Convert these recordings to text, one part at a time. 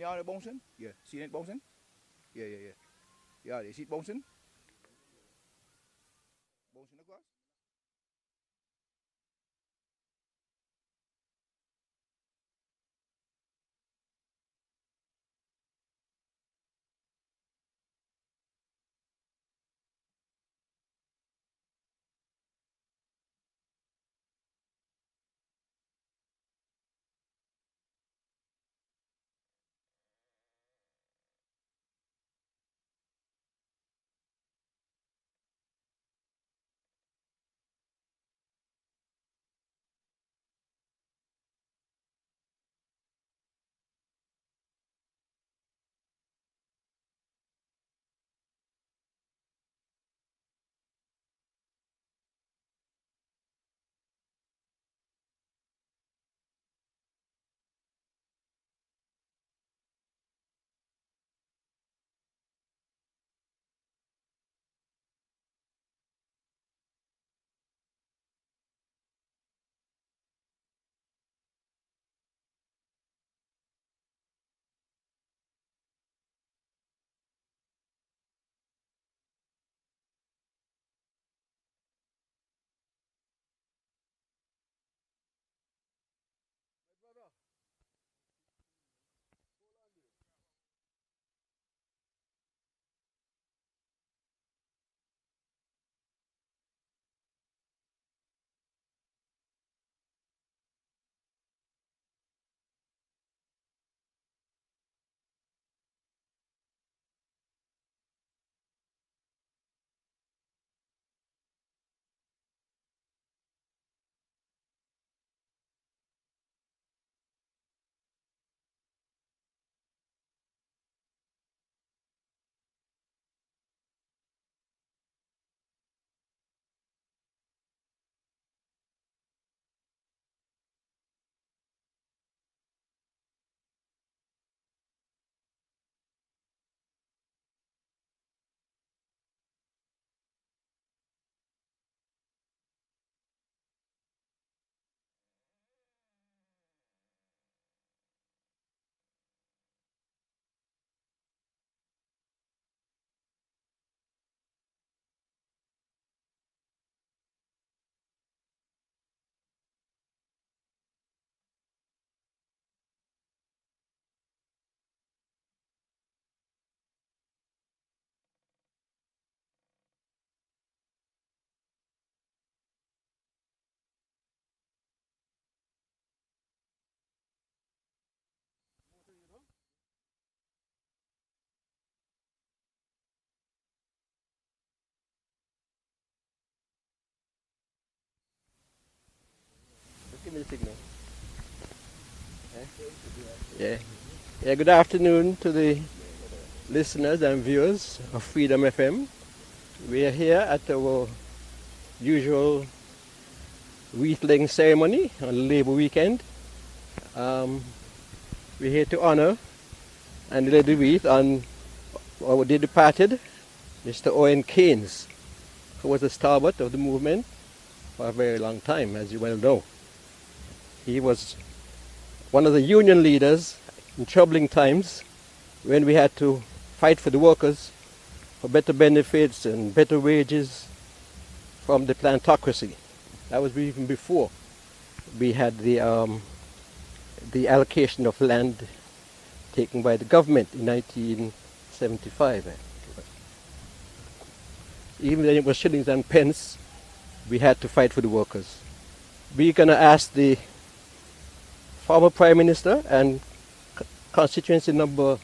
now the bouncing? Yeah. See it bouncing? Yeah. Yeah, you see it bouncing? Bouncing across? Give me the signal. Yeah. Yeah, good afternoon to the listeners and viewers of Freedom FM. We are here at our usual wreath laying ceremony on Labour weekend. We're here to honor and lay the wreath on our dear departed Mr. Owen Keynes, who was a stalwart of the movement for a very long time, as you well know. He was one of the union leaders in troubling times when we had to fight for the workers for better benefits and better wages from the plantocracy. That was even before we had the allocation of land taken by the government in 1975. Even when it was shillings and pence, we had to fight for the workers. We're going to ask the former Prime Minister and constituency number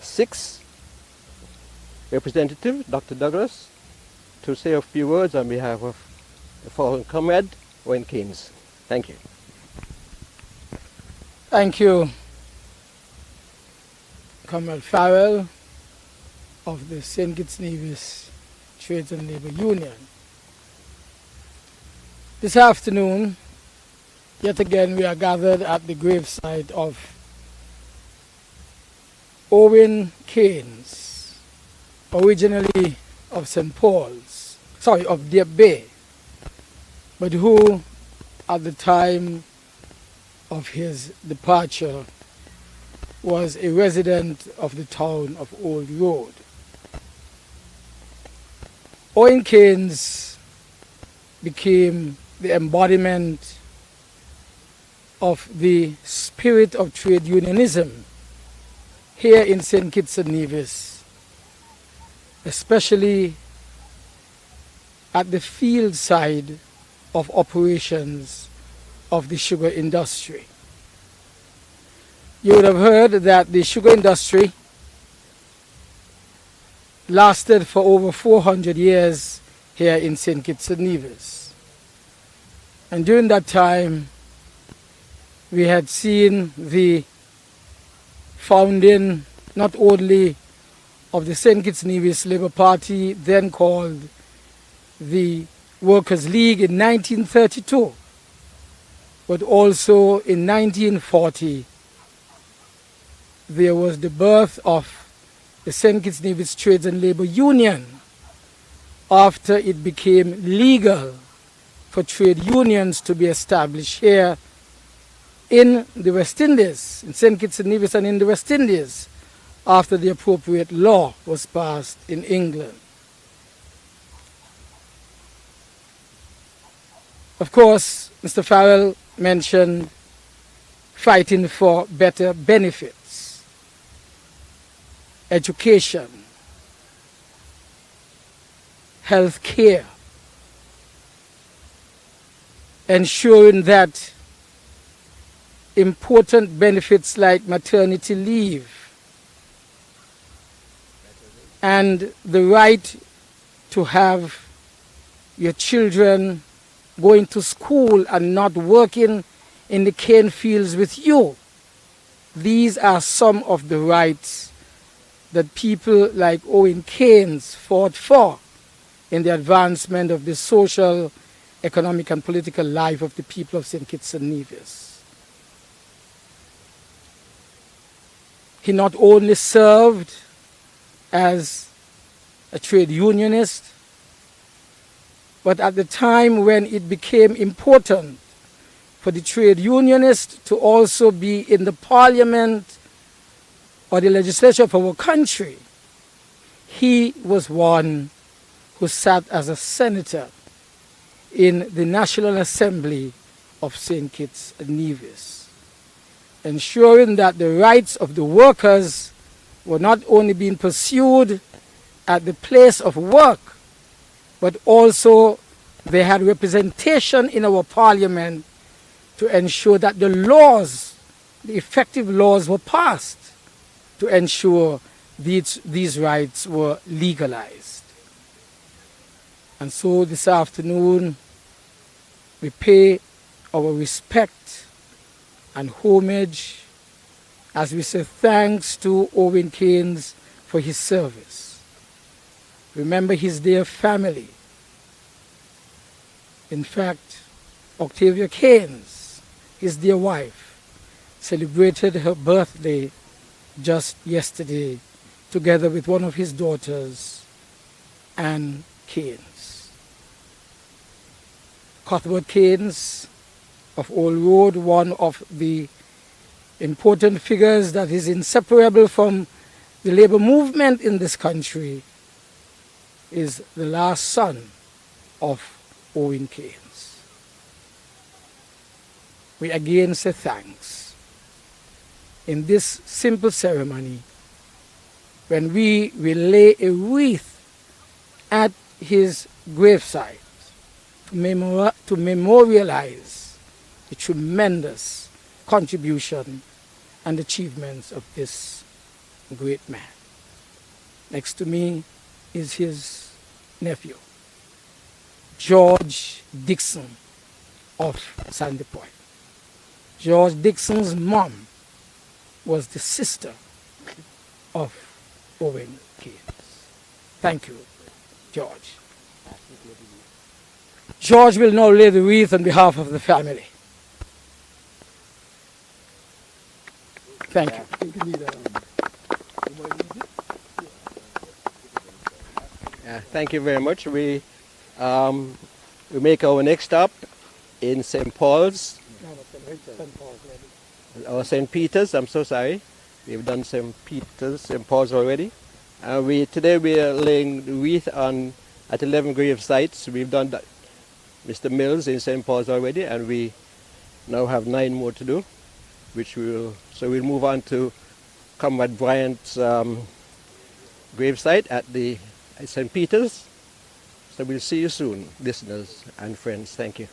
6 representative, Dr. Douglas, to say a few words on behalf of the fallen comrade, Owen Keynes. Thank you. Thank you, Comrade Farrell of the St. Kitts-Nevis Trades and Labour Union. This afternoon, yet again, we are gathered at the gravesite of Owen Keynes, originally of St. Paul's, of Deer Bay, but who, at the time of his departure, was a resident of the town of Old Road. Owen Keynes became the embodiment of the spirit of trade unionism here in St. Kitts-Nevis, especially at the field side of operations of the sugar industry. You would have heard that the sugar industry lasted for over 400 years here in St. Kitts-Nevis. And during that time, we had seen the founding not only of the St. Kitts-Nevis Labour Party, then called the Workers' League in 1932, but also in 1940, there was the birth of the St. Kitts-Nevis Trades and Labour Union after it became legal for trade unions to be established here in the West Indies, in St. Kitts-Nevis and in the West Indies, after the appropriate law was passed in England. Of course, Mr. Farrell mentioned fighting for better benefits, education, health care, ensuring that important benefits like maternity leave and the right to have your children going to school and not working in the cane fields with you. These are some of the rights that people like Owen Keynes fought for in the advancement of the social, economic and political life of the people of St. Kitts-Nevis. He not only served as a trade unionist, but at the time when it became important for the trade unionist to also be in the parliament or the legislature of our country, he was one who sat as a senator in the National Assembly of St. Kitts-Nevis, ensuring that the rights of the workers were not only being pursued at the place of work, but also they had representation in our parliament to ensure that the laws, the effective laws, were passed to ensure these rights were legalized. And so this afternoon, we pay our respect and homage as we say thanks to Owen Keynes for his service. Remember his dear family. In fact, Octavia Keynes, his dear wife, celebrated her birthday just yesterday together with one of his daughters, Anne Keynes. Cuthbert Keynes of Old Road, one of the important figures that is inseparable from the labor movement in this country, is the last son of Owen Keynes. We again say thanks. In this simple ceremony, when we will lay a wreath at his gravesite to memorialize the tremendous contribution and achievements of this great man. Next to me is his nephew, George Dixon of Sandy Point. George Dixon's mom was the sister of Owen Keynes. Thank you, George. George will now lay the wreath on behalf of the family. Thank you. Thank you very much. We make our next stop in St. Paul's, or St. Peter's, I'm so sorry, We've done St. Peter's, St. Paul's already. And today we are laying the wreath at 11 grave sites. We've done that, Mr. Mills in St. Paul's already, and we now have 9 more to do, so we'll move on to Comrade Bryant's gravesite at St. Peter's. So we'll see you soon, listeners and friends. Thank you.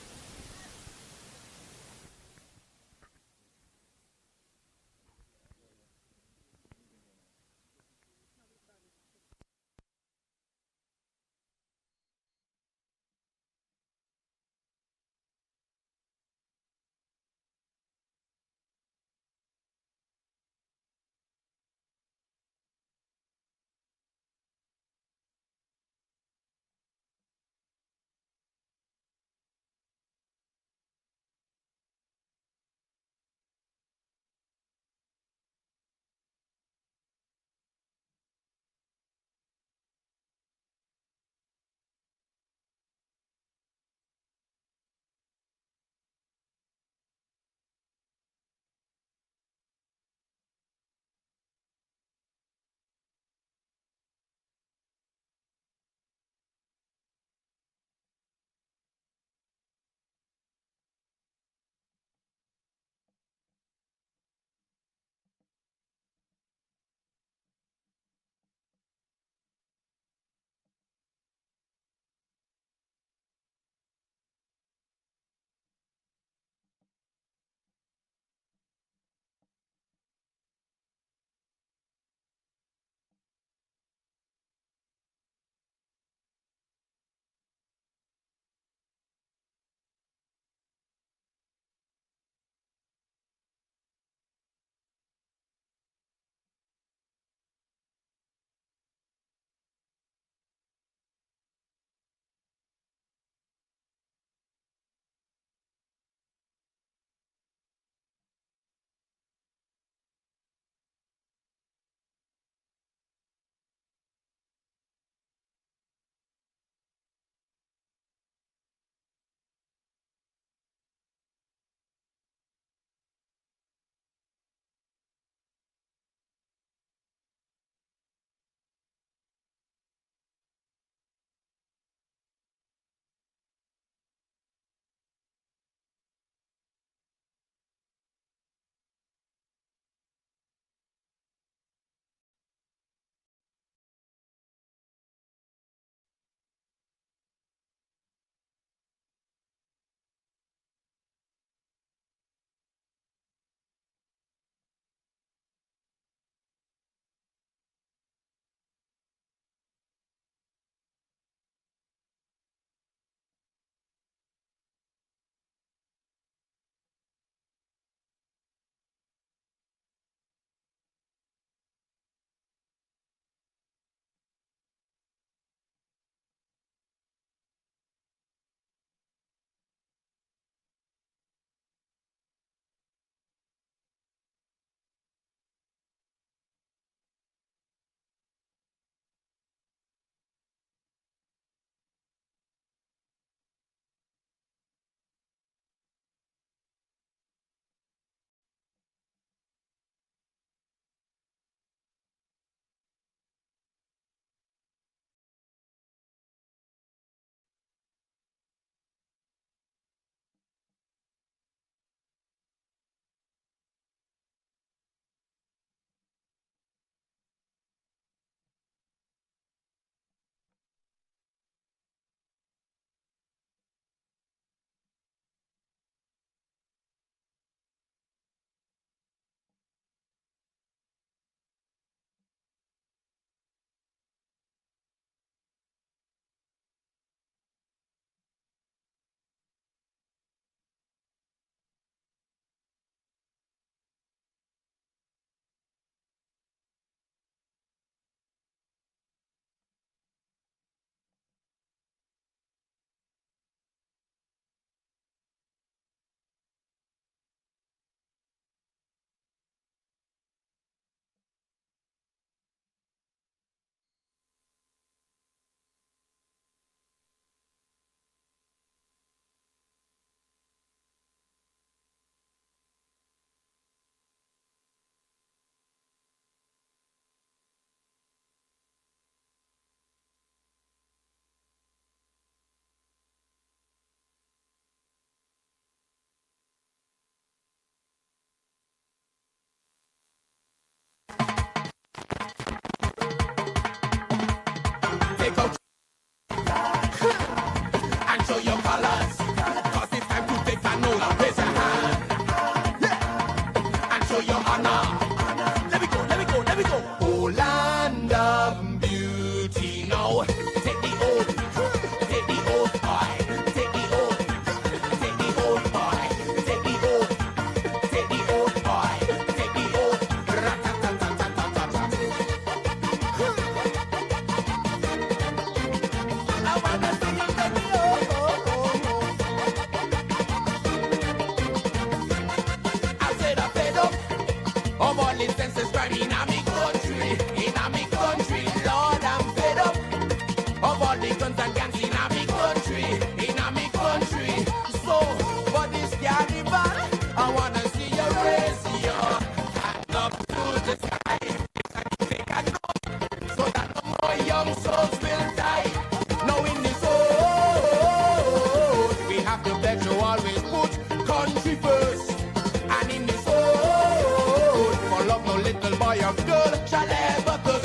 duty now. Take the oath, boy. Take the oath, boy. Take the oath, boy. Take the oath. Rat-a-tat-tat-tat-tat-tat. I wanna sing it, take the oath. I said I fed up of all these senses.